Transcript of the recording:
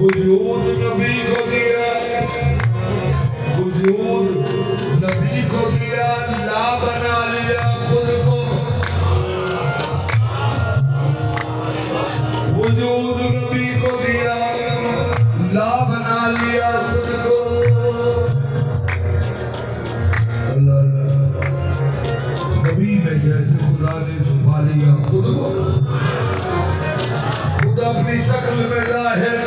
वजूद नबी को दिया, वजूद नबी को दिया, ला बना लिया खुद को। वजूद नबी को दिया, ला बना लिया खुद को। नबी में जैसे खुदा ने छुपा लिया खुद को, खुद अपनी शक्ल में जाहिर